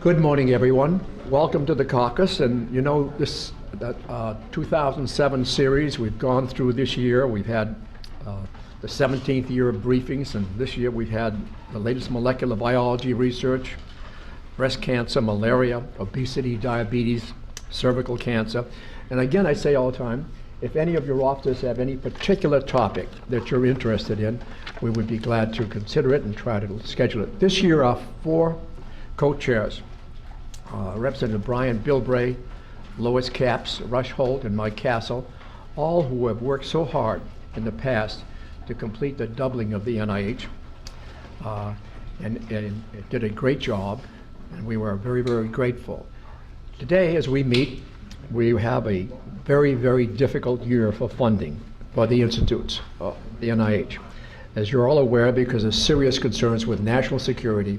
Good morning, everyone. Welcome to the caucus. And you know, this 2007 series we've gone through this year, we've had the 17th year of briefings, and this year we've had the latest molecular biology research, breast cancer, malaria, obesity, diabetes, cervical cancer. And again, I say all the time, if any of your officers have any particular topic that you're interested in, we would be glad to consider it and try to schedule it. This year, our four co-chairs, Representative Brian Bilbray, Lois Capps, Rush Holt, and Mike Castle, all who have worked so hard in the past to complete the doubling of the NIH, and did a great job, and we were very, very grateful. Today, as we meet, we have a very, very difficult year for funding for the institutes, the NIH, as you're all aware, because of serious concerns with national security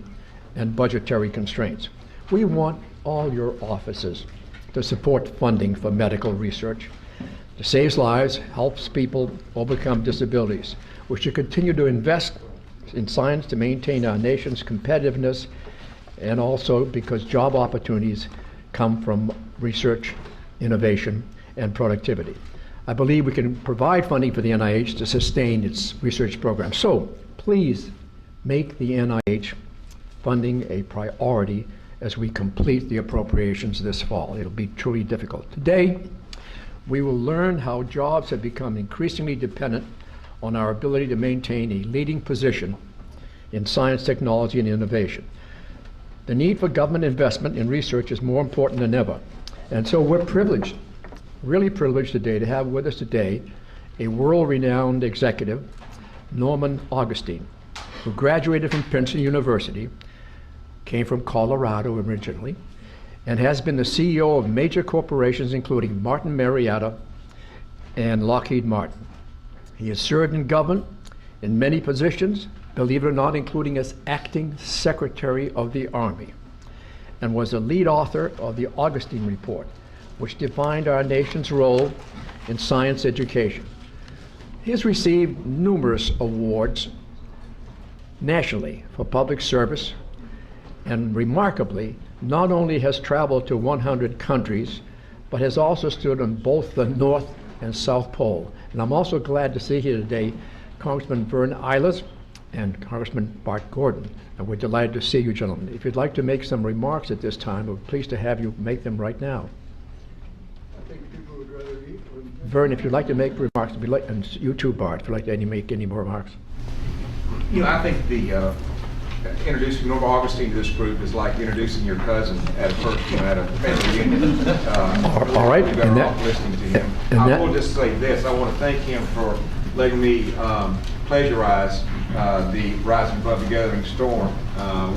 and budgetary constraints. We want all your offices to support funding for medical research that saves lives, helps people overcome disabilities. We should continue to invest in science to maintain our nation's competitiveness, and also because job opportunities come from research, innovation, and productivity. I believe we can provide funding for the NIH to sustain its research program. So please make the NIH funding a priority as we complete the appropriations this fall. It'll be truly difficult. Today, we will learn how jobs have become increasingly dependent on our ability to maintain a leading position in science, technology, and innovation. The need for government investment in research is more important than ever. And so we're privileged, really privileged today to have with us today a world-renowned executive, Norman Augustine, who graduated from Princeton University, came from Colorado originally, and has been the CEO of major corporations including Martin Marietta and Lockheed Martin. He has served in government in many positions, believe it or not, including as acting Secretary of the Army, and was a lead author of the Augustine Report, which defined our nation's role in science education. He has received numerous awards nationally for public service, and remarkably, not only has traveled to 100 countries, but has also stood on both the North and South Pole. And I'm also glad to see here today Congressman Vern Eilers and Congressman Bart Gordon. And we're delighted to see you, gentlemen. If you'd like to make some remarks at this time, we're pleased to have you make them right now. I think people would rather eat. Vern, if you'd like to make remarks, and you too, Bart, if you'd like to make any more remarks. You know, I think the introducing Norman Augustine to this group is like introducing your cousin at a first, at a family reunion. All right. You're better off listening to him. I will just say this: I want to thank him for letting me plagiarize the Rising Above the Gathering Storm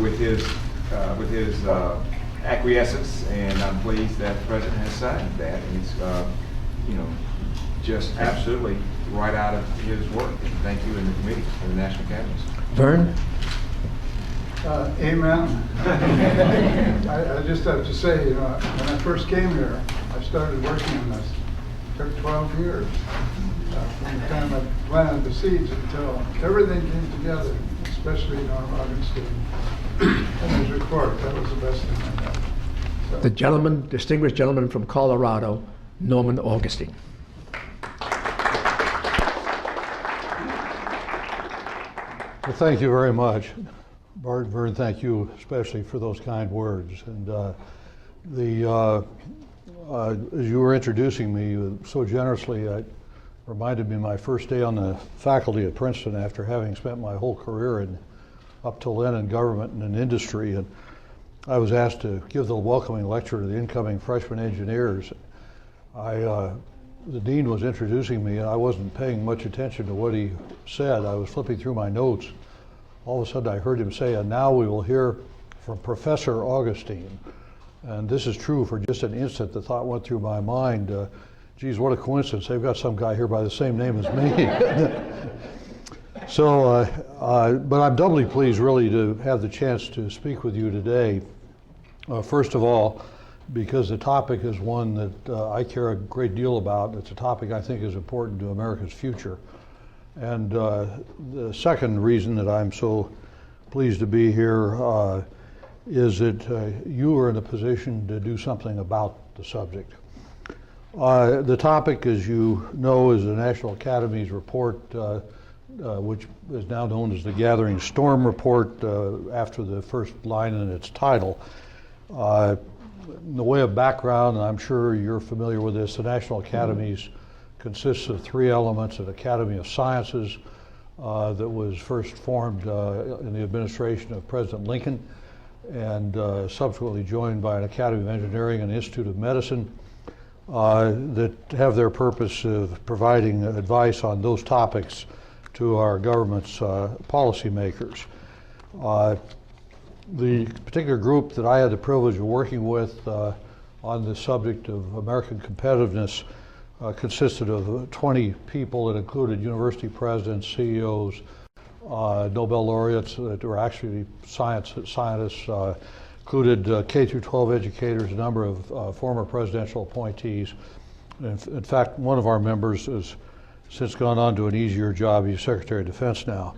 with his acquiescence, and I'm pleased that the president has signed that, and it's just absolutely right out of his work. And thank you and the committee and the National Academies. Vern? Amen. I just have to say, when I first came here, I started working on this. It took 12 years from the time I planted the seeds until everything came together, especially Norm Augustine and his report. That was the best thing I got. So. The gentleman, distinguished gentleman from Colorado, Norman Augustine. Well, thank you very much. Bart, Vern, thank you especially for those kind words. And as you were introducing me so generously, it reminded me of my first day on the faculty at Princeton after having spent my whole career up till then in government and in industry. And I was asked to give the welcoming lecture to the incoming freshman engineers. The dean was introducing me, and I wasn't paying much attention to what he said. I was flipping through my notes. All of a sudden I heard him say, and now we will hear from Professor Augustine. And this is true. For just an instant, the thought went through my mind, geez, what a coincidence. They've got some guy here by the same name as me. So, but I'm doubly pleased really to have the chance to speak with you today. First of all, because the topic is one that I care a great deal about. It's a topic I think is important to America's future. And the second reason that I'm so pleased to be here is that you are in a position to do something about the subject. The topic, as you know, is the National Academies report, which is now known as the Gathering Storm Report after the first line in its title. In the way of background, and I'm sure you're familiar with this, the National Academies consists of three elements: an Academy of Sciences that was first formed in the administration of President Lincoln, and subsequently joined by an Academy of Engineering and Institute of Medicine that have their purpose of providing advice on those topics to our government's policymakers. The particular group that I had the privilege of working with on the subject of American competitiveness consisted of 20 people that included university presidents, CEOs, Nobel laureates that were actually scientists, included K through 12 educators, a number of former presidential appointees. In fact, one of our members has since gone on to an easier job. He's Secretary of Defense now.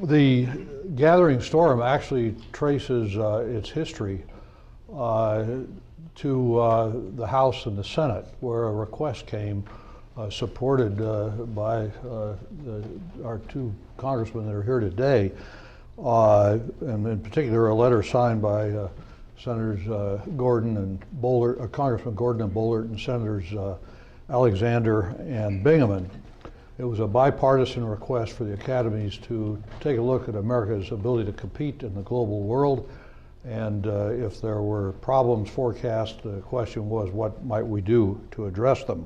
The Gathering Storm actually traces its history to the House and the Senate, where a request came supported by our two congressmen that are here today, and in particular a letter signed by Senators Gordon and Bollert, Congressman Gordon and Bollert, and Senators Alexander and Bingaman. It was a bipartisan request for the academies to take a look at America's ability to compete in the global world, and if there were problems forecast, the question was, what might we do to address them?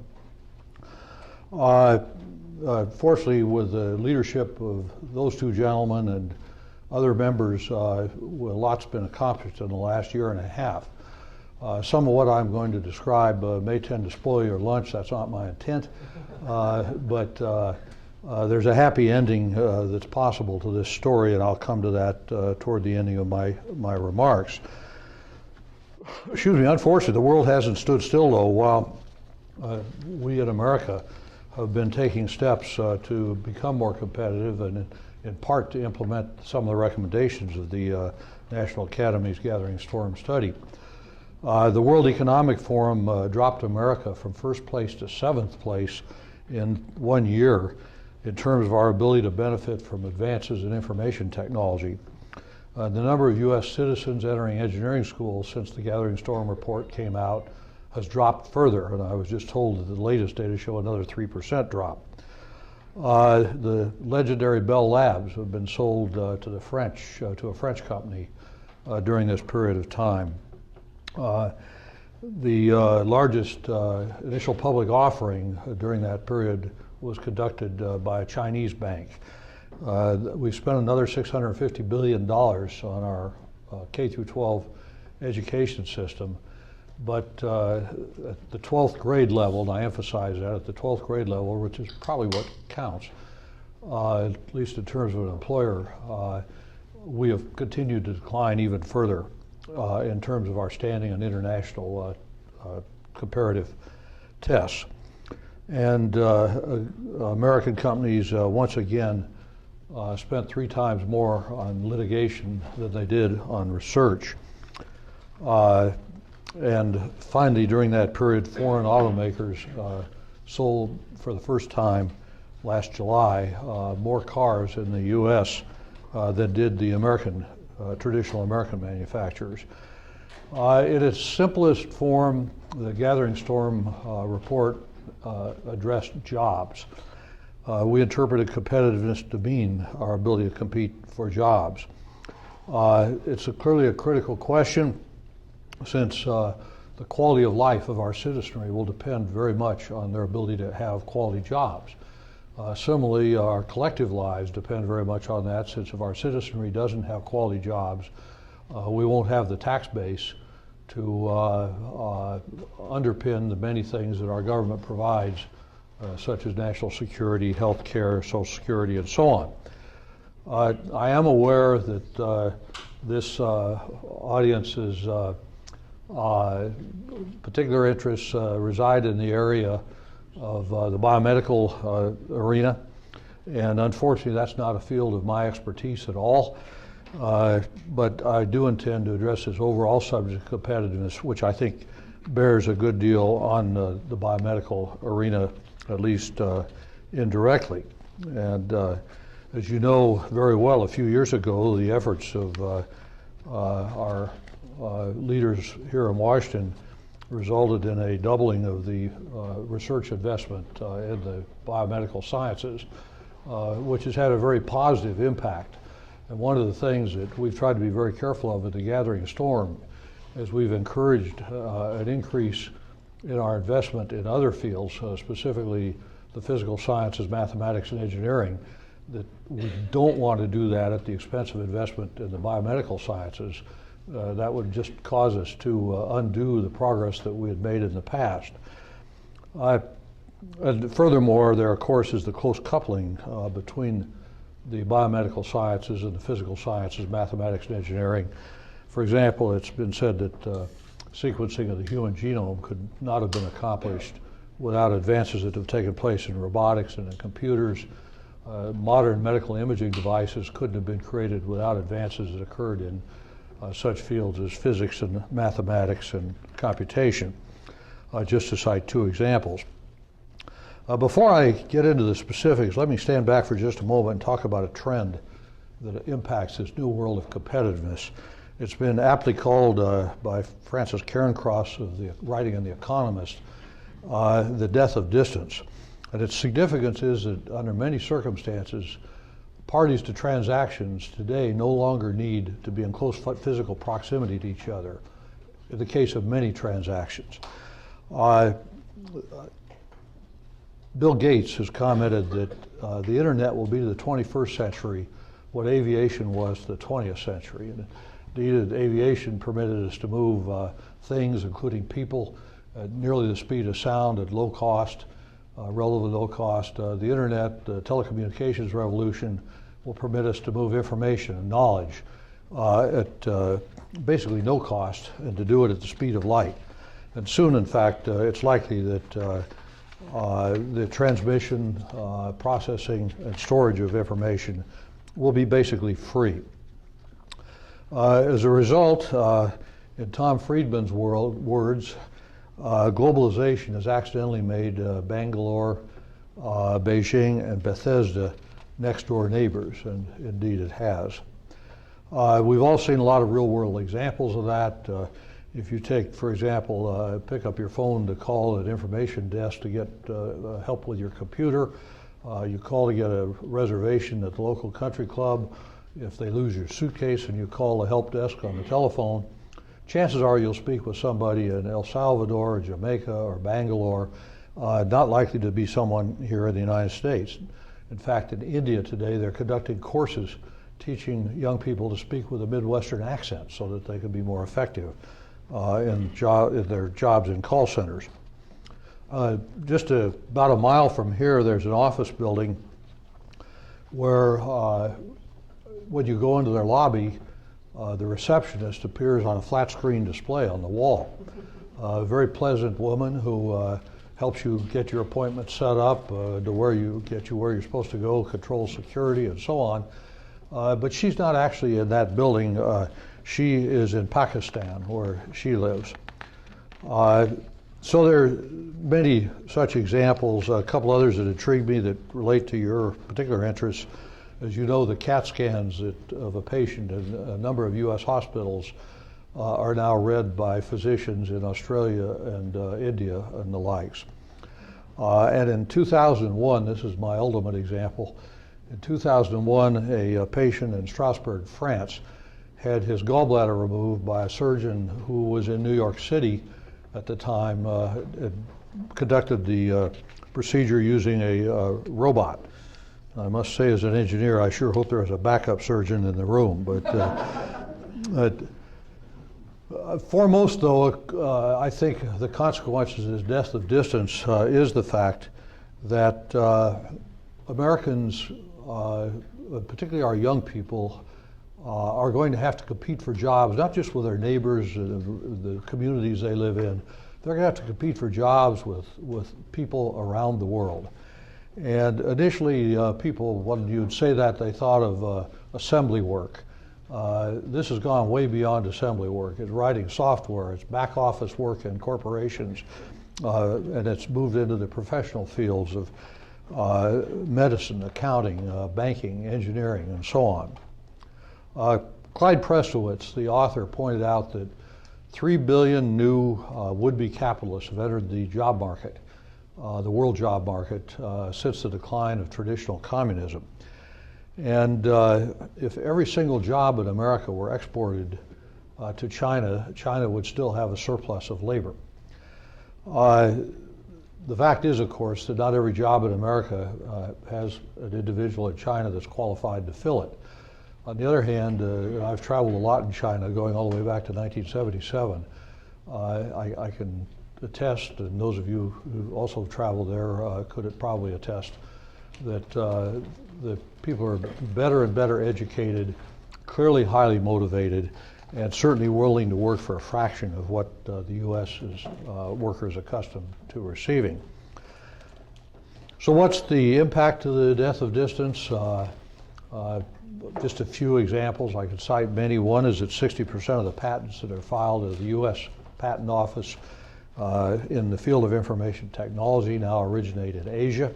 Fortunately, with the leadership of those two gentlemen and other members, a lot's been accomplished in the last year and a half. Some of what I'm going to describe may tend to spoil your lunch. That's not my intent. But there's a happy ending that's possible to this story, and I'll come to that toward the ending of my remarks. Excuse me, unfortunately, the world hasn't stood still, though, while we in America have been taking steps to become more competitive, and in part to implement some of the recommendations of the National Academies Gathering Storm study. The World Economic Forum dropped America from first place to seventh place in 1 year in terms of our ability to benefit from advances in information technology. The number of U.S. citizens entering engineering schools since the Gathering Storm report came out has dropped further, and I was just told that the latest data show another 3% drop. The legendary Bell Labs have been sold to the French, to a French company during this period of time. The largest initial public offering during that period was conducted by a Chinese bank. We spent another $650 billion on our K through 12 education system, but at the 12th grade level, and I emphasize that, at the 12th grade level, which is probably what counts, at least in terms of an employer, we have continued to decline even further in terms of our standing on international comparative tests. And American companies once again spent 3 times more on litigation than they did on research. And finally, during that period, foreign automakers sold for the first time last July more cars in the U.S. Than did the American, traditional American manufacturers. In its simplest form, the Gathering Storm report addressed jobs. We interpreted competitiveness to mean our ability to compete for jobs. It's clearly a critical question, since the quality of life of our citizenry will depend very much on their ability to have quality jobs. Similarly, our collective lives depend very much on that, since if our citizenry doesn't have quality jobs, we won't have the tax base to underpin the many things that our government provides, such as national security, health care, Social Security, and so on. I am aware that this audience's particular interests reside in the area of the biomedical arena, and unfortunately that's not a field of my expertise at all. But I do intend to address this overall subject of competitiveness, which I think bears a good deal on the biomedical arena, at least indirectly. And as you know very well, a few years ago, the efforts of our leaders here in Washington resulted in a doubling of the research investment in the biomedical sciences, which has had a very positive impact. And one of the things that we've tried to be very careful of at the Gathering Storm is we've encouraged an increase in our investment in other fields, specifically the physical sciences, mathematics, and engineering, that we don't want to do that at the expense of investment in the biomedical sciences. That would just cause us to undo the progress that we had made in the past. And furthermore, there of course is the close coupling between the biomedical sciences and the physical sciences, mathematics and engineering. For example, it's been said that sequencing of the human genome could not have been accomplished without advances that have taken place in robotics and in computers. Modern medical imaging devices couldn't have been created without advances that occurred in such fields as physics and mathematics and computation, just to cite two examples. Before I get into the specifics, let me stand back for just a moment and talk about a trend that impacts this new world of competitiveness. It's been aptly called by Francis Cairncross of the writing in The Economist, the death of distance. And its significance is that under many circumstances, parties to transactions today no longer need to be in close physical proximity to each other in the case of many transactions. Bill Gates has commented that the internet will be to the 21st century what aviation was to the 20th century. And indeed, aviation permitted us to move things, including people, at nearly the speed of sound at low cost, relatively low cost. The internet, the telecommunications revolution will permit us to move information and knowledge at basically no cost, and to do it at the speed of light. And soon, in fact, it's likely that the transmission, processing, and storage of information will be basically free. As a result, in Tom Friedman's words, globalization has accidentally made Bangalore, Beijing, and Bethesda next-door neighbors, and indeed it has. We've all seen a lot of real-world examples of that. If you take, for example, pick up your phone to call an information desk to get help with your computer, you call to get a reservation at the local country club. If they lose your suitcase and you call the help desk on the telephone, chances are you'll speak with somebody in El Salvador or Jamaica or Bangalore, not likely to be someone here in the United States. In fact, in India today, they're conducting courses teaching young people to speak with a Midwestern accent so that they can be more effective in their jobs in call centers. Just about a mile from here, there's an office building where when you go into their lobby, the receptionist appears on a flat screen display on the wall. A very pleasant woman who helps you get your appointment set up, to where you're supposed to go, control security and so on. But she's not actually in that building. She is in Pakistan, where she lives. So there are many such examples. A couple others that intrigue me that relate to your particular interests. As you know, the CAT scans of a patient in a number of U.S. hospitals are now read by physicians in Australia and India and the likes. And in 2001, this is my ultimate example, in 2001, a patient in Strasbourg, France, had his gallbladder removed by a surgeon who was in New York City at the time, conducted the procedure using a robot. I must say, as an engineer, I sure hope there was a backup surgeon in the room. But foremost, though, I think the consequences of this death of distance is the fact that Americans, particularly our young people, are going to have to compete for jobs, not just with their neighbors, the communities they live in. They're going to have to compete for jobs with people around the world. And initially, people, when you'd say that, they thought of assembly work. This has gone way beyond assembly work. It's writing software, it's back office work in corporations, and it's moved into the professional fields of medicine, accounting, banking, engineering, and so on. Clyde Prestowitz, the author, pointed out that 3 billion new would-be capitalists have entered the job market, the world job market, since the decline of traditional communism. And if every single job in America were exported to China, China would still have a surplus of labor. The fact is, of course, that not every job in America has an individual in China that's qualified to fill it. On the other hand, I've traveled a lot in China, going all the way back to 1977. I can attest, and those of you who also traveled there could probably attest, that the people are better and better educated, clearly highly motivated, and certainly willing to work for a fraction of what the U.S. is workers accustomed to receiving. So what's the impact of the death of distance? Just a few examples. I could cite many. One is that 60% of the patents that are filed at the U.S. Patent Office in the field of information technology now originate in Asia.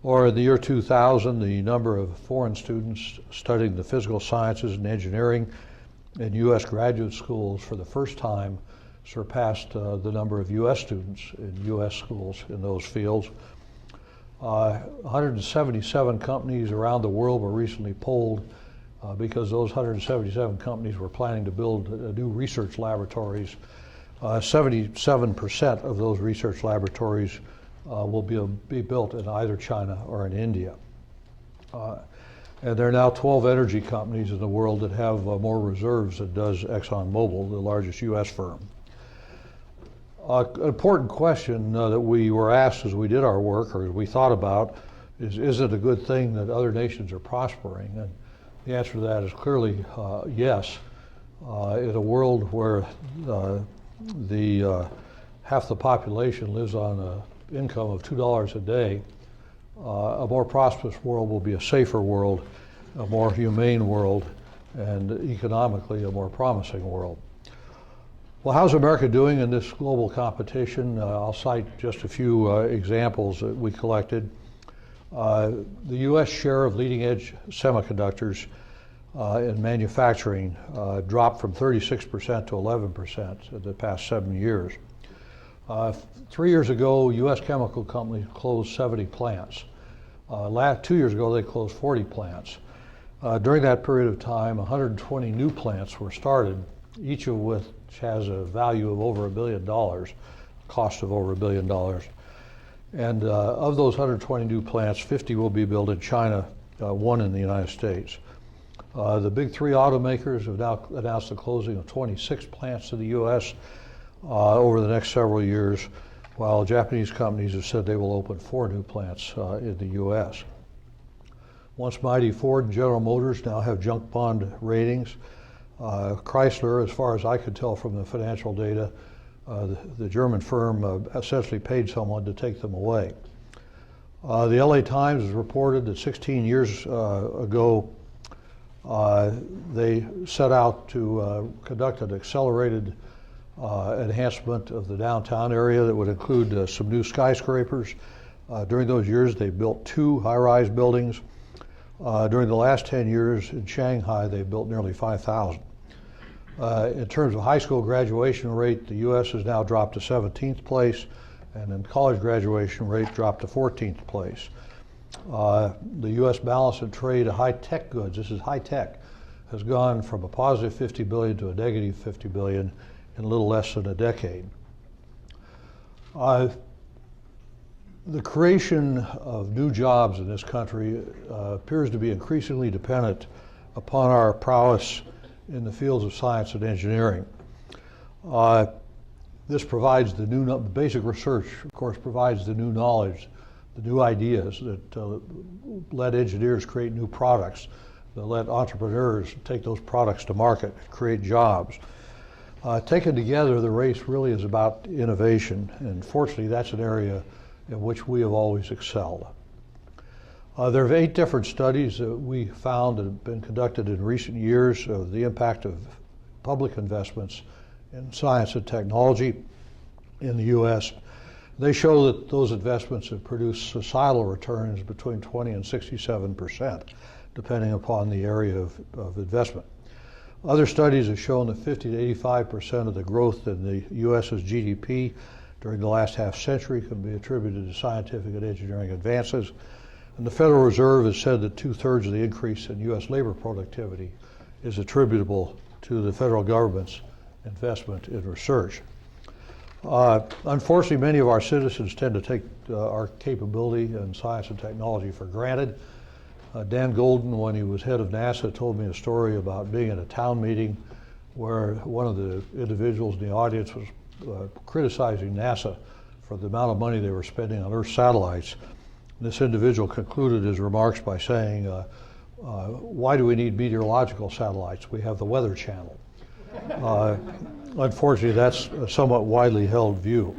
Or in the year 2000, the number of foreign students studying the physical sciences and engineering in U.S. graduate schools for the first time surpassed the number of U.S. students in U.S. schools in those fields. 177 companies around the world were recently polled because those 177 companies were planning to build new research laboratories. 77% of those research laboratories will be built in either China or in India. And there are now 12 energy companies in the world that have more reserves than does ExxonMobil, the largest U.S. firm. An important question that we were asked as we did our work, or as we thought about, is it a good thing that other nations are prospering? And the answer to that is clearly yes. In a world where half the population lives on an income of $2 a day, a more prosperous world will be a safer world, a more humane world, and economically a more promising world. Well, how's America doing in this global competition? I'll cite just a few examples that we collected. The U.S. share of leading-edge semiconductors in manufacturing dropped from 36% to 11% in the past 7 years. 3 years ago, U.S. chemical companies closed 70 plants. 2 years ago, they closed 40 plants. During that period of time, 120 new plants were started, each of which has a value of over $1 billion, cost of over $1 billion. And of those 120 new plants, 50 will be built in China, 1 in the United States. The big 3 automakers have now announced the closing of 26 plants in the U.S. Over the next several years, while Japanese companies have said they will open 4 new plants in the U.S. Once mighty Ford and General Motors now have junk bond ratings. Chrysler, as far as I could tell from the financial data, the German firm essentially paid someone to take them away. The LA Times has reported that 16 years ago, they set out to conduct an accelerated enhancement of the downtown area that would include some new skyscrapers. During those years, they built 2 high-rise buildings. During the last 10 years in Shanghai, they built nearly 5,000. In terms of high school graduation rate, the U.S. has now dropped to 17th place, and in college graduation rate dropped to 14th place. The U.S. balance in trade of high-tech goods, this is high-tech, has gone from a positive 50 billion to a negative 50 billion in a little less than a decade. The creation of new jobs in this country appears to be increasingly dependent upon our prowess in the fields of science and engineering. This provides the basic research, of course, provides the new knowledge, the new ideas that let engineers create new products, that let entrepreneurs take those products to market, create jobs. Taken together, the race really is about innovation, and fortunately, that's an area in which we have always excelled. There are 8 different studies that we found that have been conducted in recent years of the impact of public investments in science and technology in the U.S. They show that those investments have produced societal returns between 20 and 67%, depending upon the area of investment. Other studies have shown that 50 to 85% of the growth in the U.S.'s GDP during the last half century can be attributed to scientific and engineering advances. And the Federal Reserve has said that 2/3 of the increase in U.S. labor productivity is attributable to the federal government's investment in research. Unfortunately, many of our citizens tend to take our capability in science and technology for granted. Dan Golden, when he was head of NASA, told me a story about being at a town meeting where one of the individuals in the audience was criticizing NASA for the amount of money they were spending on Earth satellites. This individual concluded his remarks by saying, why do we need meteorological satellites? We have the Weather Channel. Unfortunately, that's a somewhat widely held view.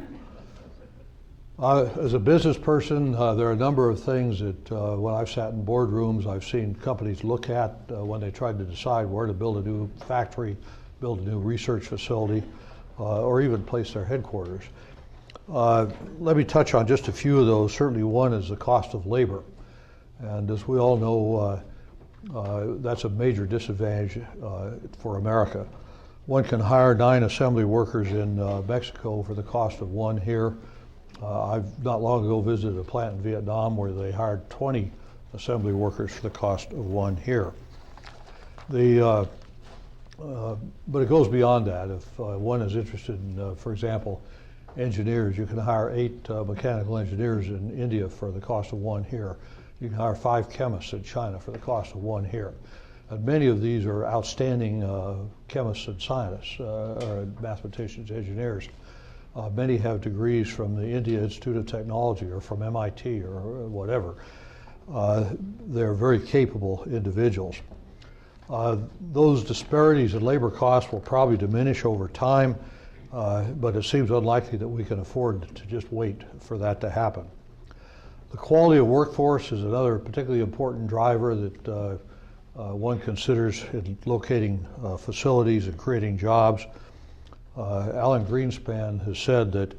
As a business person, there are a number of things that when I've sat in boardrooms, I've seen companies look at when they tried to decide where to build a new factory, build a new research facility, or even place their headquarters. Let me touch on just a few of those. Certainly one is the cost of labor. And as we all know, that's a major disadvantage for America. One can hire 9 assembly workers in Mexico for the cost of 1 here. I've not long ago visited a plant in Vietnam where they hired 20 assembly workers for the cost of 1 here. But it goes beyond that. If one is interested in, for example, engineers, you can hire 8 mechanical engineers in India for the cost of 1 here. You can hire 5 chemists in China for the cost of 1 here. And many of these are outstanding chemists and scientists, or mathematicians, engineers. Many have degrees from the India Institute of Technology or from MIT or whatever. They're very capable individuals. Those disparities in labor costs will probably diminish over time, but it seems unlikely that we can afford to just wait for that to happen. The quality of workforce is another particularly important driver that one considers in locating facilities and creating jobs. Alan Greenspan has said that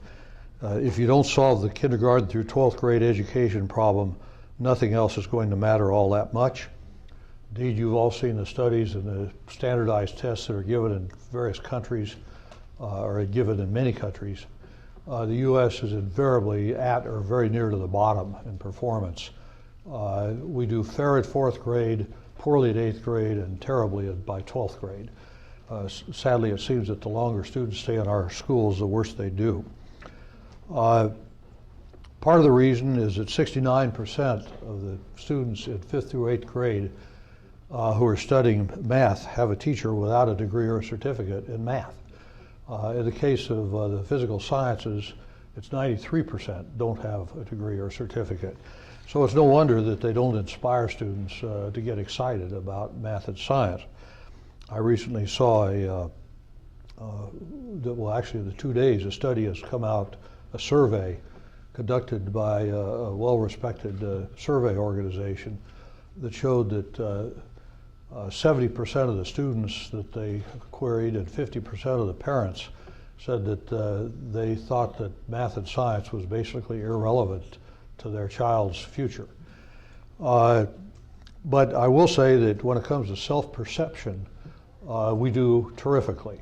if you don't solve the kindergarten through 12th grade education problem, nothing else is going to matter all that much. Indeed, you've all seen the studies and the standardized tests that are given in various countries, or given in many countries. The U.S. is invariably at or very near to the bottom in performance. We do fair at 4th grade, poorly at 8th grade, and terribly by 12th grade. Sadly, it seems that the longer students stay in our schools, the worse they do. Part of the reason is that 69% of the students in 5th through 8th grade who are studying math have a teacher without a degree or a certificate in math. In the case of the physical sciences, it's 93% don't have a degree or certificate. So it's no wonder that they don't inspire students to get excited about math and science. I recently saw actually in the 2 days, a study has come out, a survey conducted by a well-respected survey organization that showed that 70% of the students that they queried and 50% of the parents said that they thought that math and science was basically irrelevant to their child's future. But I will say that when it comes to self-perception, we do terrifically.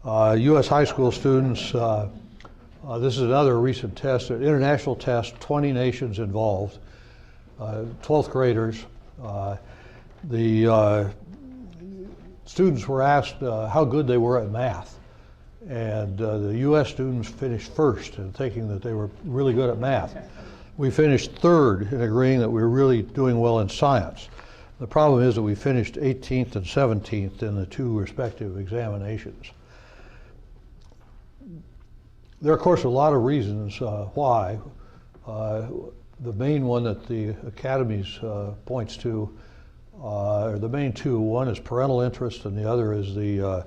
U.S. high school students, this is another recent test, an international test, 20 nations involved, 12th graders. The students were asked how good they were at math. And the U.S. students finished first in thinking that they were really good at math. We finished third in agreeing that we were really doing well in science. The problem is that we finished 18th and 17th in the 2 respective examinations. There are, of course, a lot of reasons why. The main one that the Academies points to, or the main 2, one is parental interest and the other is the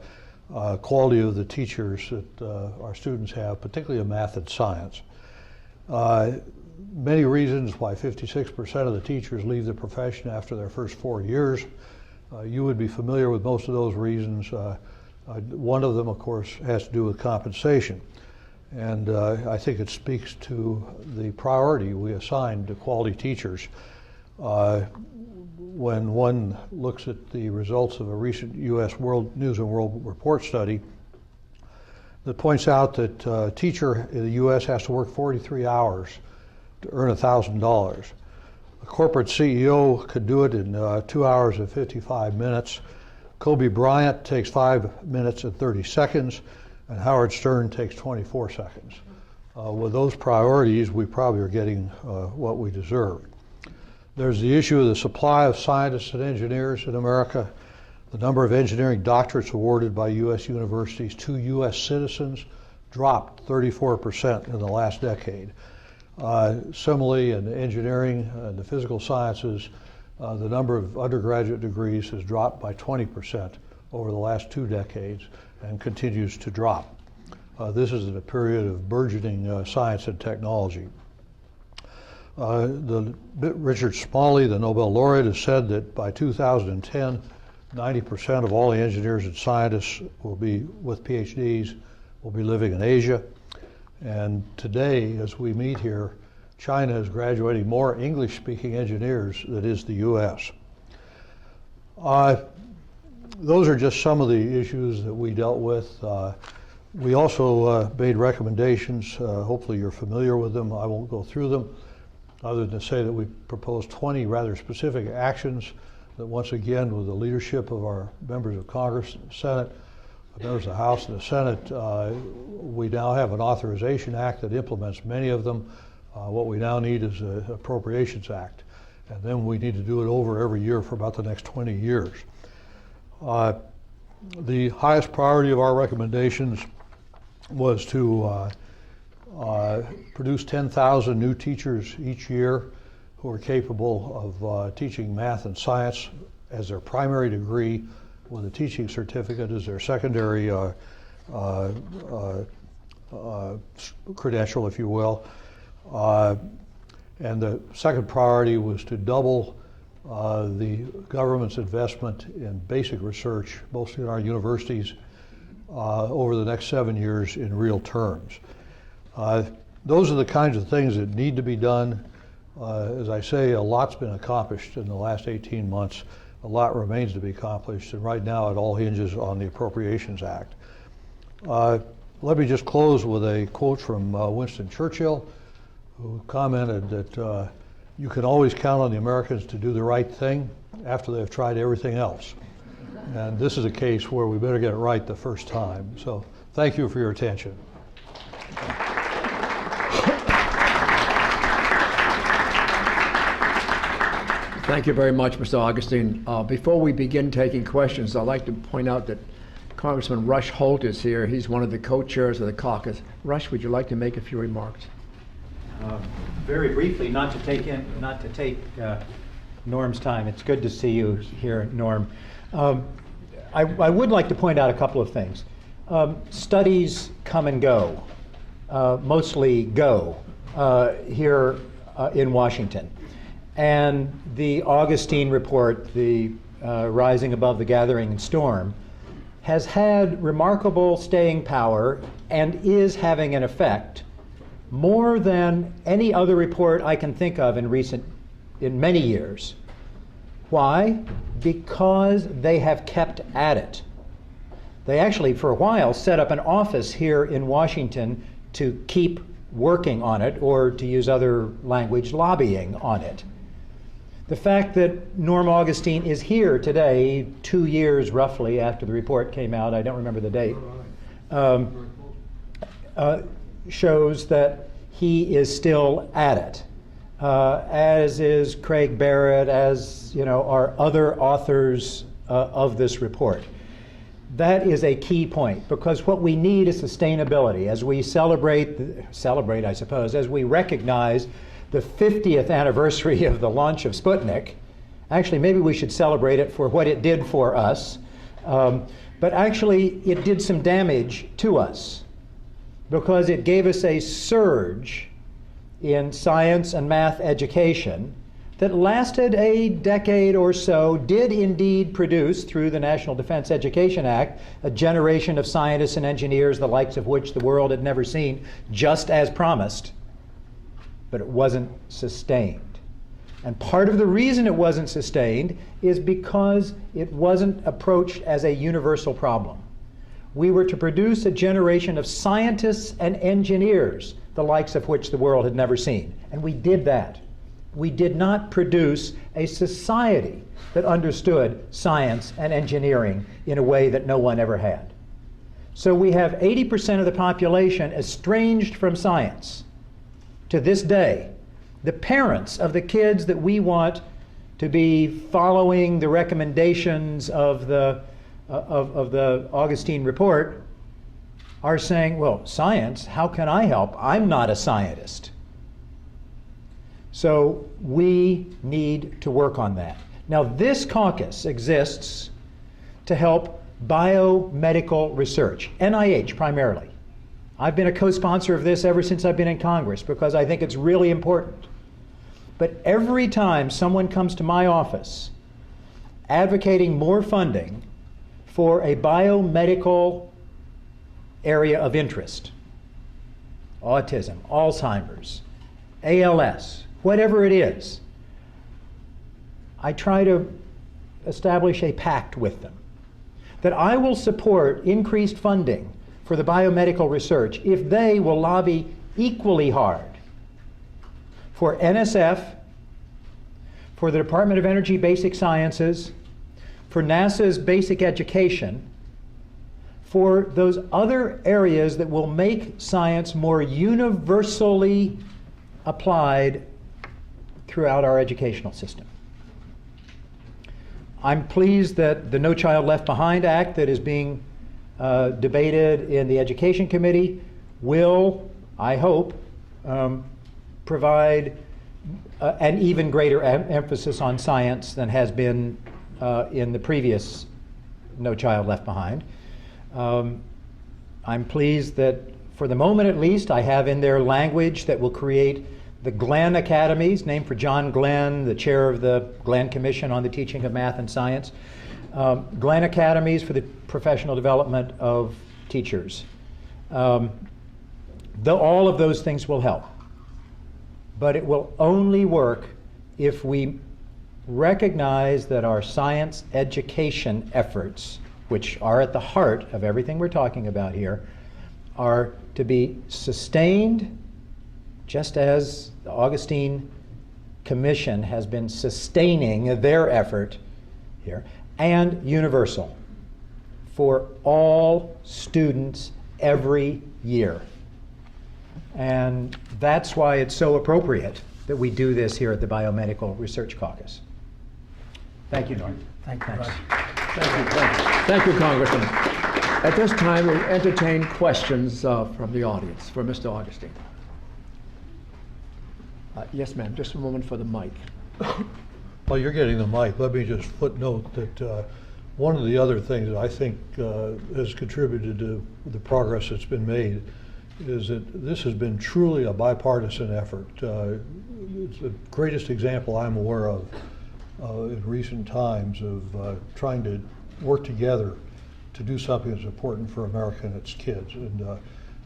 quality of the teachers that our students have, particularly in math and science. many reasons why 56% of the teachers leave the profession after their first 4 years. You would be familiar with most of those reasons. One of them, of course, has to do with compensation. And I think it speaks to the priority we assign to quality teachers. When one looks at the results of a recent U.S. News and World Report study that points out that a teacher in the U.S. has to work 43 hours to earn $1,000. A corporate CEO could do it in 2 hours and 55 minutes. Kobe Bryant takes 5 minutes and 30 seconds, and Howard Stern takes 24 seconds. With those priorities, we probably are getting what we deserve. There's the issue of the supply of scientists and engineers in America. The number of engineering doctorates awarded by U.S. universities to U.S. citizens dropped 34% in the last decade. Similarly, in engineering and the physical sciences, the number of undergraduate degrees has dropped by 20% over the last 2 decades and continues to drop. This is in a period of burgeoning science and technology. Richard Smalley, the Nobel laureate, has said that by 2010, 90% of all the engineers and scientists will be with PhDs will be living in Asia. And today, as we meet here, China is graduating more English-speaking engineers than is the U.S. Those are just some of the issues that we dealt with. We also made recommendations. Hopefully you're familiar with them. I won't go through them, other than to say that we proposed 20 rather specific actions that, once again, with the leadership of our members of Congress and the Senate, members of the House and the Senate, we now have an authorization act that implements many of them. What we now need is an Appropriations Act, and then we need to do it over every year for about the next 20 years. The highest priority of our recommendations was to produce 10,000 new teachers each year who are capable of teaching math and science as their primary degree, with a teaching certificate as their secondary credential, if you will. And the second priority was to double the government's investment in basic research, mostly in our universities, over the next 7 years in real terms. Those are the kinds of things that need to be done. As I say, a lot's been accomplished in the last 18 months. A lot remains to be accomplished, and right now it all hinges on the Appropriations Act. Let me just close with a quote from Winston Churchill, who commented that you can always count on the Americans to do the right thing after they've tried everything else. And this is a case where we better get it right the first time. So thank you for your attention. Thank you very much, Mr. Augustine. Before we begin taking questions, I'd like to point out that Congressman Rush Holt is here. He's one of the co-chairs of the caucus. Rush, would you like to make a few remarks? Very briefly, not to take Norm's time. It's good to see you here, Norm. I would like to point out a couple of things. Studies come and go, mostly go, here in Washington. And the Augustine Report, the Rising Above the Gathering Storm, has had remarkable staying power and is having an effect more than any other report I can think of in many years. Why? Because they have kept at it. They actually, for a while, set up an office here in Washington to keep working on it, or to use other language, lobbying on it. The fact that Norm Augustine is here today, 2 years roughly after the report came out, I don't remember the date, shows that he is still at it, as is Craig Barrett, as are other authors of this report. That is a key point, because what we need is sustainability. As we celebrate, I suppose, as we recognize the 50th anniversary of the launch of Sputnik. Actually, maybe we should celebrate it for what it did for us. But actually, it did some damage to us, because it gave us a surge in science and math education that lasted a decade or so did indeed produce, through the National Defense Education Act, a generation of scientists and engineers the likes of which the world had never seen, just as promised, but it wasn't sustained. And part of the reason it wasn't sustained is because it wasn't approached as a universal problem. We were to produce a generation of scientists and engineers, the likes of which the world had never seen. And we did that. We did not produce a society that understood science and engineering in a way that no one ever had. So we have 80% of the population estranged from science. To this day, the parents of the kids that we want to be following the recommendations of the Augustine Report are saying, well, science, how can I help? I'm not a scientist. So we need to work on that. Now, this caucus exists to help biomedical research, NIH primarily. I've been a co-sponsor of this ever since I've been in Congress because I think it's really important. But every time someone comes to my office advocating more funding for a biomedical area of interest, autism, Alzheimer's, ALS, whatever it is, I try to establish a pact with them that I will support increased funding for the biomedical research if they will lobby equally hard for NSF, for the Department of Energy Basic Sciences, for NASA's basic education, for those other areas that will make science more universally applied throughout our educational system. I'm pleased that the No Child Left Behind Act that is being debated in the Education Committee will, I hope, provide an even greater emphasis on science than has been in the previous No Child Left Behind. I'm pleased that, for the moment at least, I have in there language that will create the Glenn Academies, named for John Glenn, the chair of the Glenn Commission on the Teaching of Math and Science. Glenn Academies for the professional development of teachers. All of those things will help. But it will only work if we recognize that our science education efforts, which are at the heart of everything we're talking about here, are to be sustained, just as the Augustine Commission has been sustaining their effort here, and universal for all students every year. And that's why it's so appropriate that we do this here at the Biomedical Research Caucus. Thank you, Norm. Thank you, Thank you, Congressman. At this time, we entertain questions from the audience for Mr. Augustine. Yes, ma'am. Just a moment for the mic. While you're getting the mic, let me just footnote that one of the other things that I think has contributed to the progress that's been made is that this has been truly a bipartisan effort. It's the greatest example I'm aware of in recent times of trying to work together to do something that's important for America and its kids. And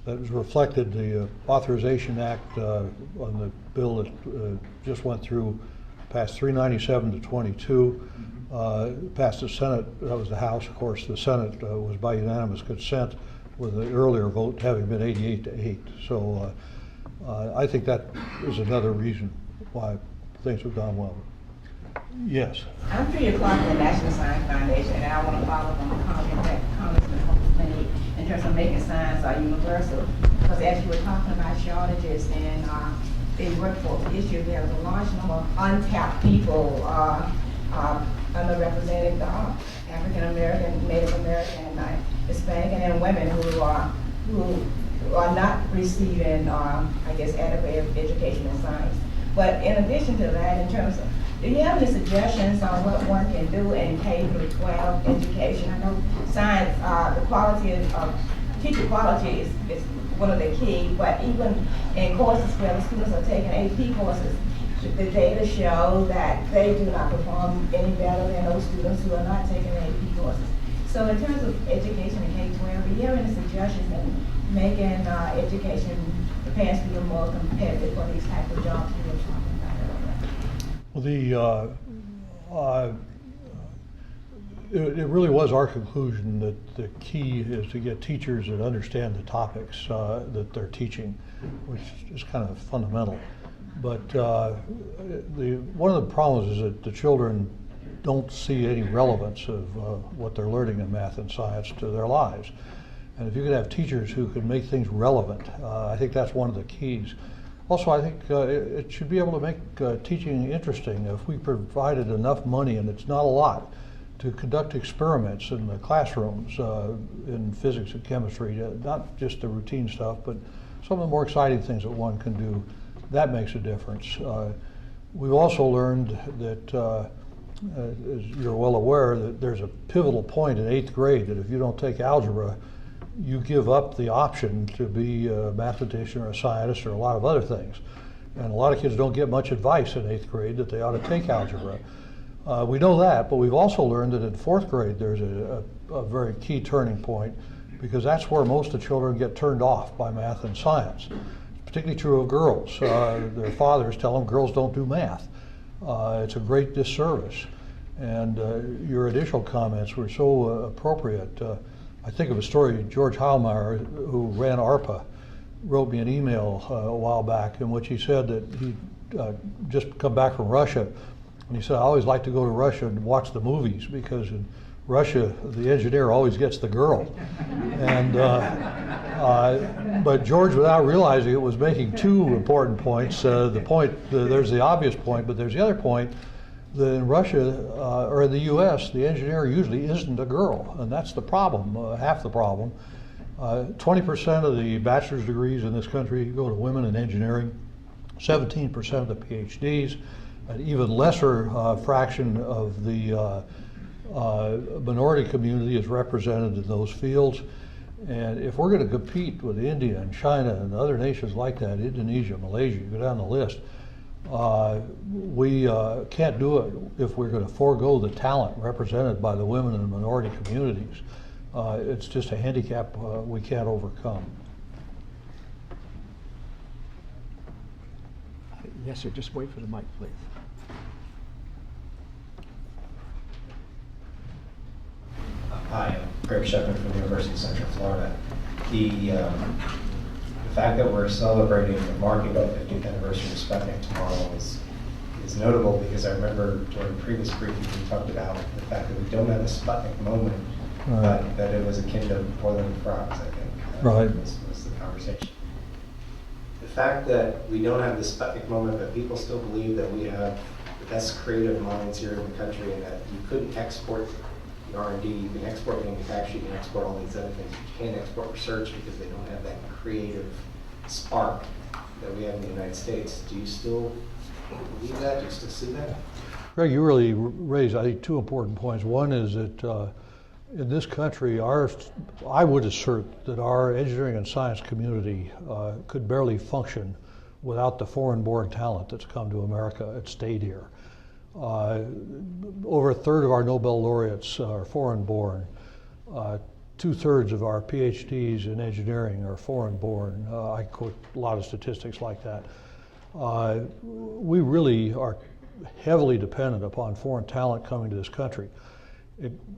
that was reflected the Authorization Act on the bill that just went through, passed 397 to 22, passed the Senate. That was the House, of course. The Senate was by unanimous consent, with the earlier vote having been 88 to 8. So I think that is another reason why things have gone well. Yes. I'm Julia Clark of the National Science Foundation, and I want to follow up on the comment that Congressman Holt made in terms of making science universal. Because as you were talking about shortages and the workforce issue, there's a large number of untapped people, underrepresented African American, Native American, Hispanic, and then women who are not receiving, adequate education in science. But in addition to that, in terms of, do you have any suggestions on what one can do in K-12 education? I know science, the quality of teacher quality is one of the key, but even in courses where the students are taking AP courses, the data show that they do not perform any better than those students who are not taking AP courses. So in terms of education in K-12, do you have any suggestions in making education, the parents feel more competitive for these type of jobs we were talking about earlier? It really was our conclusion that the key is to get teachers that understand the topics that they're teaching, which is kind of fundamental. But one of the problems is that the children don't see any relevance of what they're learning in math and science to their lives. And if you could have teachers who could make things relevant, I think that's one of the keys. Also, I think it should be able to make teaching interesting. If we provided enough money, and it's not a lot, to conduct experiments in the classrooms in physics and chemistry, not just the routine stuff, but some of the more exciting things that one can do, that makes a difference. We've also learned that, as you're well aware, that there's a pivotal point in 8th grade that if you don't take algebra, you give up the option to be a mathematician or a scientist or a lot of other things. And a lot of kids don't get much advice in 8th grade that they ought to take algebra. We know that, but we've also learned that in 4th grade there's a very key turning point, because that's where most of the children get turned off by math and science. It's particularly true of girls. Their fathers tell them girls don't do math. It's a great disservice. And your initial comments were so appropriate. I think of a story, George Heilmeyer, who ran ARPA, wrote me an email a while back in which he said that he'd just come back from Russia. And he said, I always like to go to Russia and watch the movies, because in Russia, the engineer always gets the girl. And, but George, without realizing it, was making two important points. There's the obvious point, but there's the other point, that in Russia, or in the US, the engineer usually isn't a girl. And that's the problem, half the problem. 20% of the bachelor's degrees in this country go to women in engineering, 17% of the PhDs, an even lesser fraction of the minority community is represented in those fields. And if we're going to compete with India and China and other nations like that, Indonesia, Malaysia, you go down the list, we can't do it if we're going to forego the talent represented by the women and minority communities. It's just a handicap we can't overcome. Yes, sir, just wait for the mic, please. Hi, I'm Prairie Shepherd from the University of Central Florida. The fact that we're celebrating the marking of the 50th anniversary of Sputnik tomorrow is notable, because I remember during previous briefings we talked about the fact that we don't have a Sputnik moment, Right. but that it was akin to boiling frogs, I think. Right. Was the conversation. The fact that we don't have the Sputnik moment, but people still believe that we have the best creative minds here in the country, and that you couldn't export the R&D, you can export manufacturing, you can export all these other things, but you can't export research because they don't have that creative spark that we have in the United States. Do you still believe that? Do you still see that? Greg, you really raised, I think, two important points. One is that in this country, I would assert that our engineering and science community could barely function without the foreign-born talent that's come to America and stayed here. Over a third of our Nobel laureates are foreign-born. 2/3 of our PhDs in engineering are foreign-born. I quote a lot of statistics like that. We really are heavily dependent upon foreign talent coming to this country.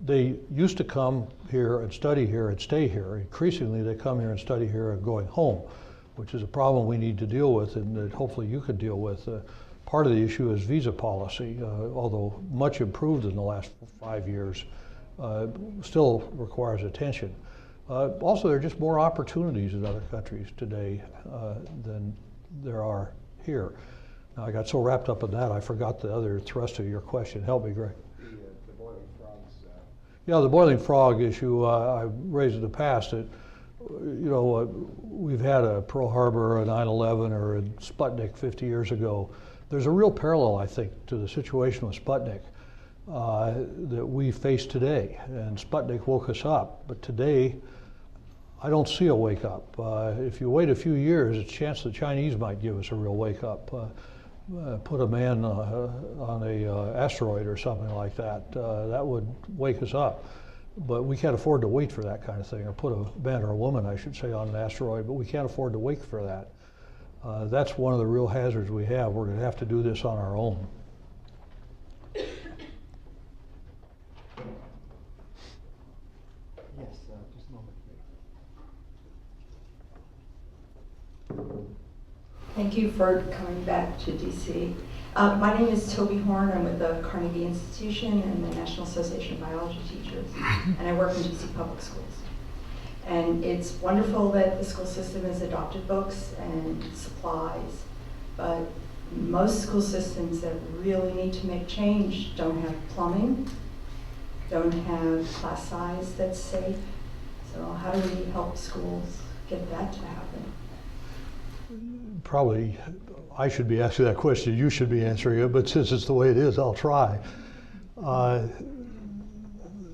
They used to come here and study here and stay here. Increasingly, they come here and study here and going home, which is a problem we need to deal with, and that hopefully you could deal with. Part of the issue is visa policy, although much improved in the last 5 years, still requires attention. Also, there are just more opportunities in other countries today than there are here. Now, I got so wrapped up in that, I forgot the other thrust of your question. Help me, Greg. The boiling frogs. Yeah, the boiling frog issue I raised in the past. We've had a Pearl Harbor, a 9/11, or a Sputnik 50 years ago. There's a real parallel, I think, to the situation with Sputnik that we face today. And Sputnik woke us up. But today, I don't see a wake up. If you wait a few years, it's a chance the Chinese might give us a real wake up. Put a man on a asteroid or something like that. That would wake us up. But we can't afford to wait for that kind of thing, or put a man or a woman, I should say, on an asteroid, but we can't afford to wait for that. That's one of the real hazards we have. We're going to have to do this on our own. Yes, just a moment, please. Thank you for coming back to DC. My name is Toby Horn. I'm with the Carnegie Institution and the National Association of Biology Teachers, and I work in DC public schools. And it's wonderful that the school system has adopted books and supplies, but most school systems that really need to make change don't have plumbing, don't have class size that's safe. So how do we help schools get that to happen? Probably I should be asking that question, you should be answering it, but since it's the way it is, I'll try.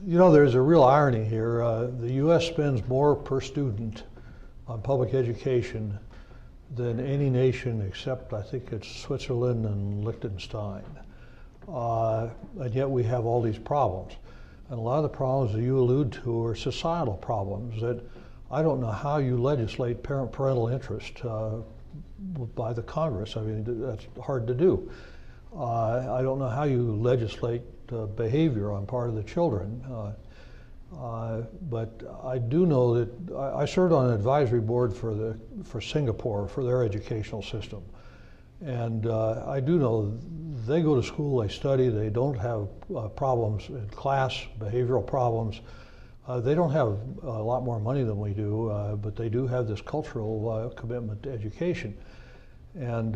You know, there's a real irony here. The U.S. spends more per student on public education than any nation except, I think it's Switzerland and Liechtenstein. And yet we have all these problems. And a lot of the problems that you allude to are societal problems that I don't know how you legislate parental interest by the Congress. I mean, that's hard to do. I don't know how you legislate behavior on part of the children. But I do know that I served on an advisory board for Singapore for their educational system. And I do know they go to school, they study, they don't have problems in class, behavioral problems. They don't have a lot more money than we do, but they do have this cultural commitment to education. And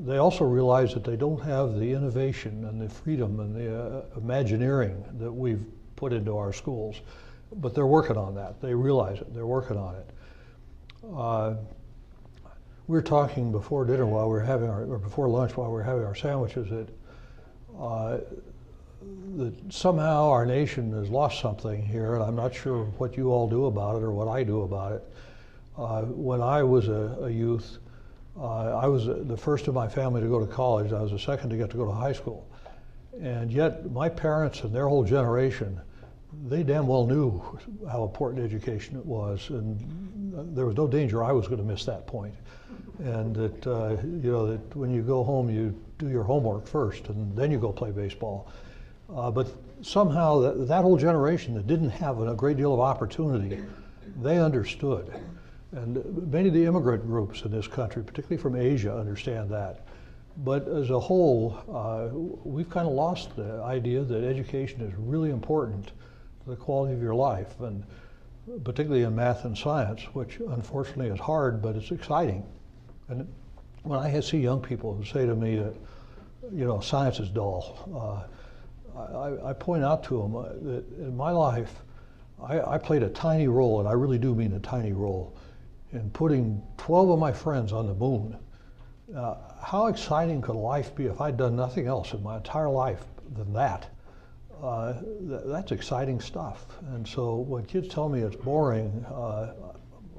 they also realize that they don't have the innovation and the freedom and the Imagineering that we've put into our schools. But they're working on that. They realize it. They're working on it. We were talking before dinner while we were having or before lunch while we were having our sandwiches that somehow our nation has lost something here, and I'm not sure what you all do about it or what I do about it. When I was a youth, I was the first of my family to go to college. I was the second to get to go to high school. And yet my parents and their whole generation, they damn well knew how important education it was, and there was no danger I was going to miss that point. And that, you know, that when you go home, you do your homework first, and then you go play baseball. But somehow that whole generation that didn't have a great deal of opportunity, they understood. And many of the immigrant groups in this country, particularly from Asia, understand that. But as a whole, we've kind of lost the idea that education is really important to the quality of your life, and particularly in math and science, which unfortunately is hard, but it's exciting. And when I see young people who say to me that, you know, science is dull, I point out to them that in my life, I played a tiny role, and I really do mean a tiny role, in putting 12 of my friends on the moon. How exciting could life be if I'd done nothing else in my entire life than that? That's exciting stuff. And so when kids tell me it's boring,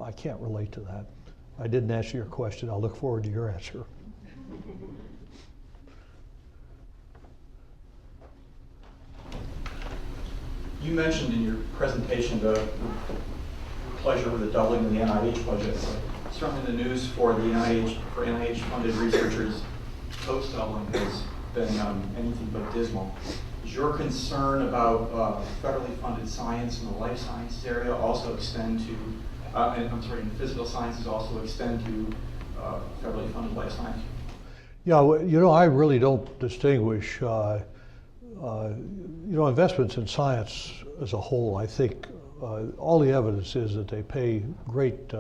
I can't relate to that. I didn't answer your question. I'll look forward to your answer. You mentioned in your presentation the pleasure with the doubling of the NIH budget. Certainly the news for the NIH-funded researchers post-doubling has been anything but dismal. Does your concern about federally funded science in the life sciences area also extend to, in the physical sciences also extend to federally funded life science? Yeah, well, you know, I really don't distinguish, you know, investments in science as a whole. I think all the evidence is that they pay great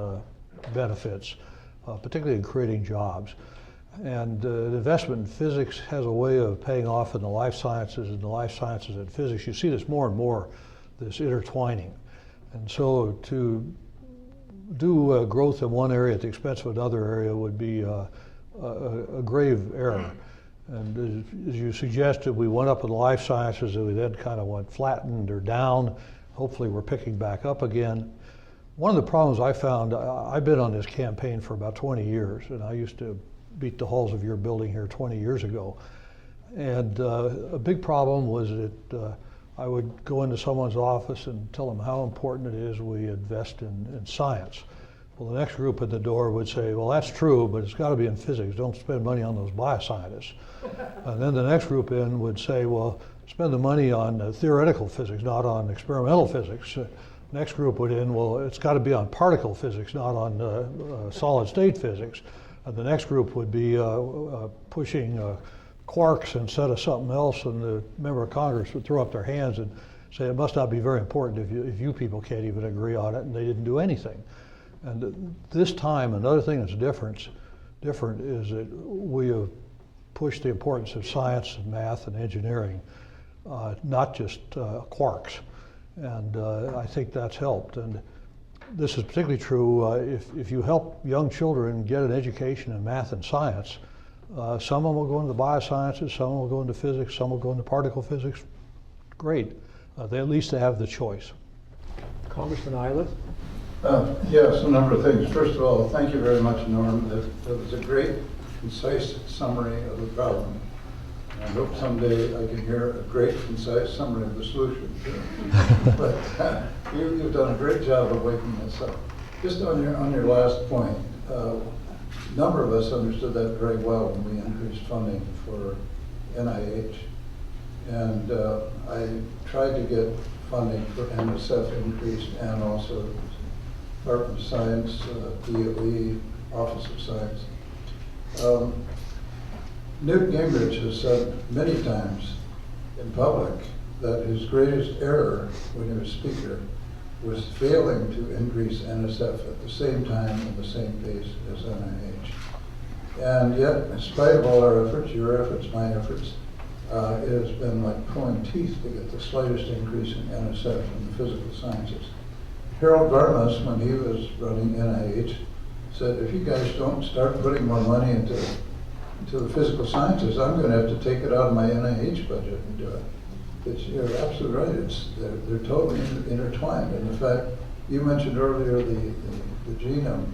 benefits, particularly in creating jobs. And the investment in physics has a way of paying off in the life sciences, and the life sciences and physics. You see this more and more, this intertwining. And so to do growth in one area at the expense of another area would be a grave error. And as you suggested, we went up in the life sciences and we then kind of went flattened or down. Hopefully we're picking back up again. One of the problems I found, I've been on this campaign for about 20 years, and I used to beat the halls of your building here 20 years ago. And a big problem was that I would go into someone's office and tell them how important it is we invest in science. Well, the next group at the door would say, well, that's true, but it's got to be in physics. Don't spend money on those bioscientists. And then the next group in would say, well, spend the money on theoretical physics, not on experimental physics. Next group would in, well, it's got to be on particle physics, not on solid state physics. And the next group would be pushing quarks instead of something else, and the member of Congress would throw up their hands and say it must not be very important if you people can't even agree on it, and they didn't do anything. And this time, another thing that's different is that we have pushed the importance of science and math and engineering, not just quarks. And I think that's helped. And this is particularly true if you help young children get an education in math and science. Some of them will go into the biosciences, some will go into physics, some will go into particle physics. Great. They at least have the choice. Congressman Eilers? Yes, a number of things. First of all, thank you very much, Norm. That was a great, concise summary of the problem. I hope someday I can hear a great, concise summary of the solution. But you've done a great job of waking this up. Just on your last point, a number of us understood that very well when we increased funding for NIH. And I tried to get funding for NSF increased and also Department of Science, DOE, Office of Science. Newt Gingrich has said many times in public that his greatest error when he was Speaker was failing to increase NSF at the same time and the same pace as NIH. And yet, in spite of all our efforts, your efforts, my efforts, it has been like pulling teeth to get the slightest increase in NSF in the physical sciences. Harold Varmus, when he was running NIH, said, if you guys don't start putting more money into the physical sciences, I'm going to have to take it out of my NIH budget and do it. You're absolutely right. They're totally intertwined. And in fact, you mentioned earlier the genome,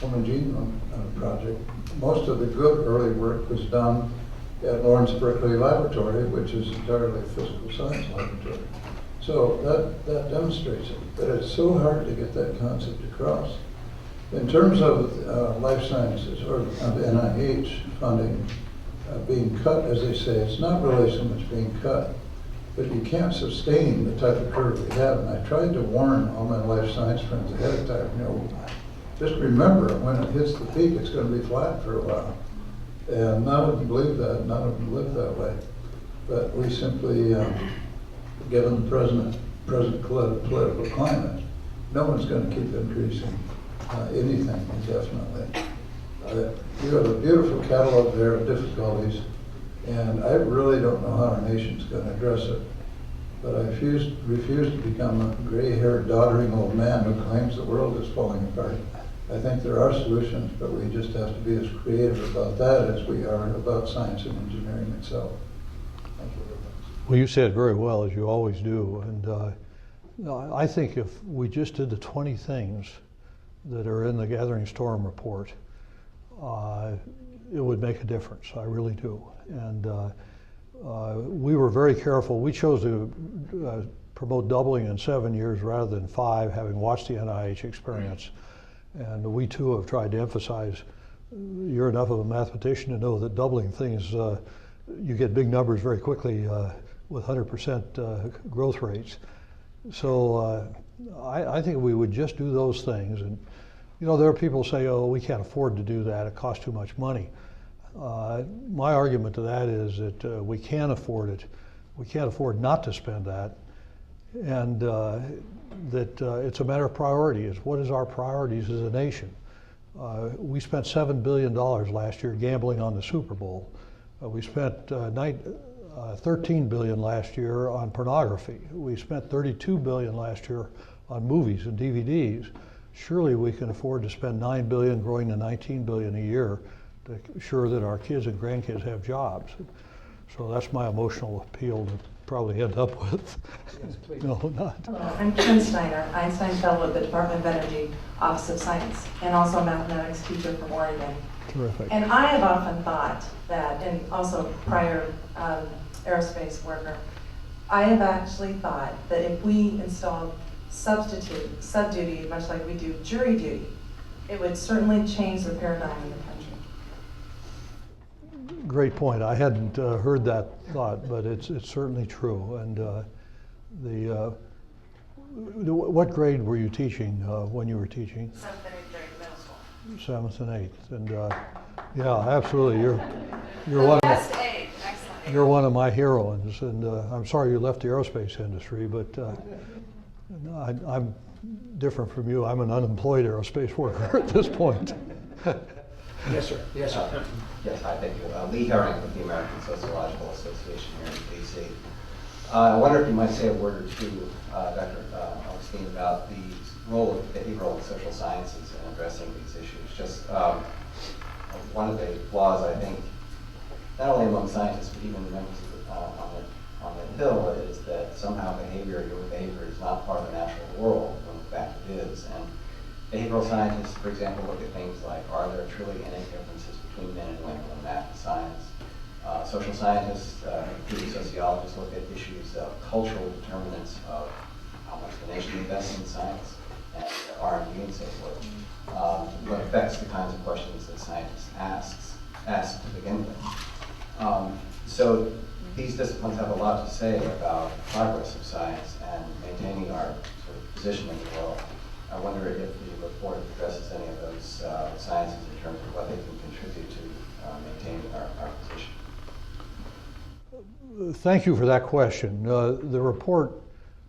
human genome project. Most of the good early work was done at Lawrence Berkeley Laboratory, which is entirely a physical science laboratory. So that demonstrates it, but it's so hard to get that concept across. In terms of life sciences or of NIH funding being cut, as they say, it's not really so much being cut, but you can't sustain the type of curve we have. And I tried to warn all my life science friends ahead of time, just remember when it hits the peak, it's going to be flat for a while. And none of them believe that, none of them live that way. But we simply, given the present political climate, no one's going to keep increasing anything indefinitely. You have a beautiful catalog there of difficulties, and I really don't know how our nation's going to address it. But I refuse to become a gray-haired, doddering old man who claims the world is falling apart. I think there are solutions, but we just have to be as creative about that as we are about science and engineering itself. Thank you very much. Well, you said it very well, as you always do. And I think if we just did the 20 things that are in the Gathering Storm report, it would make a difference. I really do. And we were very careful. We chose to promote doubling in 7 years rather than 5, having watched the NIH experience. And we too have tried to emphasize, you're enough of a mathematician to know that doubling things, you get big numbers very quickly with 100% growth rates. So I think we would just do those things. And there are people who say, oh, we can't afford to do that, it costs too much money. My argument to that is that we can afford it. We can't afford not to spend that. And that it's a matter of priorities. What is our priorities as a nation? We spent $7 billion last year gambling on the Super Bowl. We spent $13 billion last year on pornography. We spent $32 billion last year on movies and DVDs. Surely we can afford to spend $9 billion, growing to $19 billion a year, to ensure that our kids and grandkids have jobs. So that's my emotional appeal to probably end up with. Yes, please. No, not. Hello, I'm Ken Steiner, Einstein Fellow at the Department of Energy, Office of Science, and also a mathematics teacher from Oregon. Terrific. And I have often thought that, and also prior aerospace worker, I have actually thought that if we installed sub-duty, much like we do jury duty, it would certainly change the paradigm in the country. Great point. I hadn't heard that thought, but it's certainly true. And what grade were you teaching when you were teaching? 7th and 8th grade middle school. 7th and 8th. And yeah, absolutely. You're one of my heroines. And I'm sorry you left the aerospace industry, but I'm different from you. I'm an unemployed aerospace worker at this point. Yes, sir. Yes, sir. Yes, hi, thank you. Leigh Hearon with the American Sociological Association here in D.C. I wonder if you might say a word or two, Dr. Augustine, about the role of behavioral and social sciences in addressing these issues. Just one of the flaws, I think, not only among scientists, but even members of on the Hill, is that somehow human behavior is not part of the natural world, when in fact it is. And behavioral scientists, for example, look at things like, are there truly any differences between men and women in math and science? Social scientists, including sociologists, look at issues of cultural determinants of how much the nation invests in science and R&D and so forth. What affects the kinds of questions that scientists ask to begin with. So these disciplines have a lot to say about the progress of science and maintaining our sort of position in the world. I wonder if the report addresses any of those sciences in terms of what they can contribute to maintaining our position. Thank you for that question. The report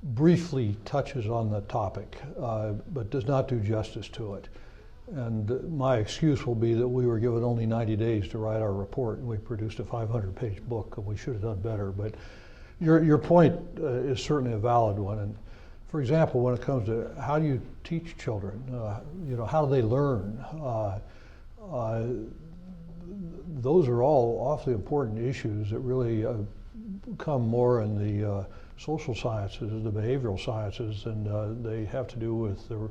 briefly touches on the topic, but does not do justice to it. And my excuse will be that we were given only 90 days to write our report, and we produced a 500-page book, and we should have done better. But your point is certainly a valid one. And for example, when it comes to how do you teach children, how do they learn? Those are all awfully important issues that really come more in the social sciences, the behavioral sciences, and they have to do with the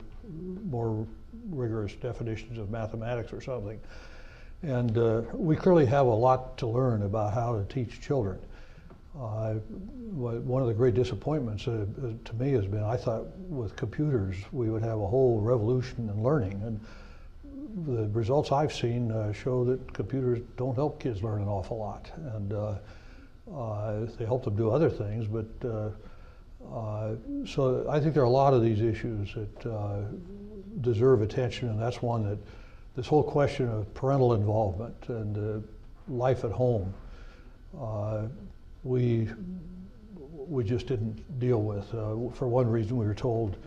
more rigorous definitions of mathematics or something. And we clearly have a lot to learn about how to teach children. One of the great disappointments to me has been, I thought with computers we would have a whole revolution in learning, and the results I've seen show that computers don't help kids learn an awful lot, and they help them do other things, but so I think there are a lot of these issues that deserve attention, and that's one that this whole question of parental involvement and life at home, we just didn't deal with. For one reason, we were told,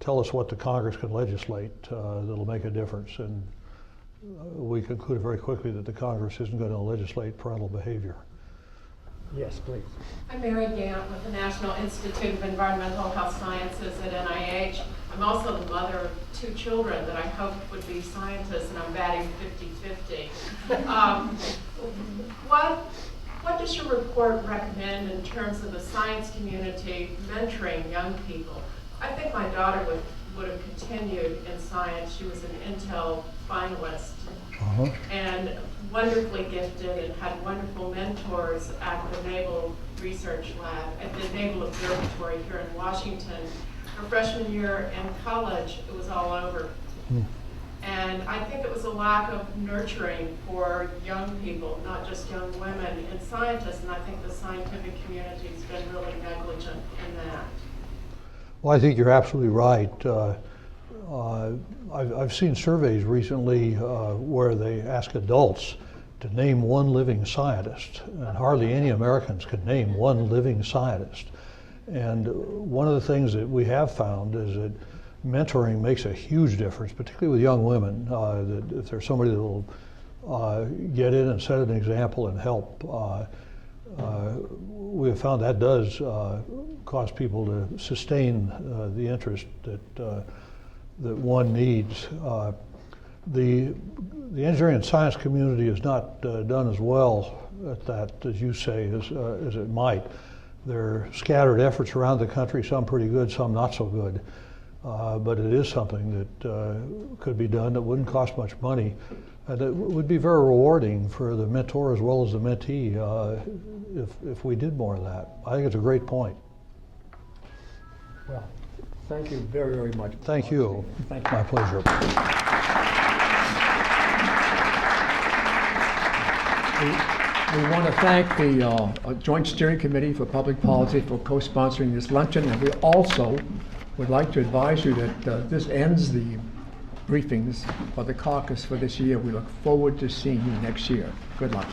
tell us what the Congress can legislate that'll make a difference, and we concluded very quickly that the Congress isn't going to legislate parental behavior. Yes, please. I'm Mary Gant with the National Institute of Environmental Health Sciences at NIH. I'm also the mother of 2 children that I hoped would be scientists, and I'm batting 50-50. What does your report recommend in terms of the science community mentoring young people? I think my daughter would have continued in science. She was an Intel finalist and wonderfully gifted and had wonderful mentors at the Naval Research Lab, at the Naval Observatory here in Washington. Her freshman year in college, it was all over. And I think it was a lack of nurturing for young people, not just young women, and scientists, and I think the scientific community has been really negligent in that. Well, I think you're absolutely right. I've seen surveys recently where they ask adults to name one living scientist, and hardly any Americans can name one living scientist. And one of the things that we have found is that mentoring makes a huge difference, particularly with young women, that if there's somebody that will get in and set an example and help, we have found that does cause people to sustain the interest that one needs. The engineering and science community has not done as well at that, as you say, as it might. There are scattered efforts around the country, some pretty good, some not so good. But it is something that could be done that wouldn't cost much money. And it would be very rewarding for the mentor as well as the mentee if we did more of that. I think it's a great point. Well, thank you very, very much. Thank you. Thank you. My pleasure. We want to thank the Joint Steering Committee for Public Policy for co-sponsoring this luncheon, and we also would like to advise you that this ends the briefings for the caucus for this year. We look forward to seeing you next year. Good luck.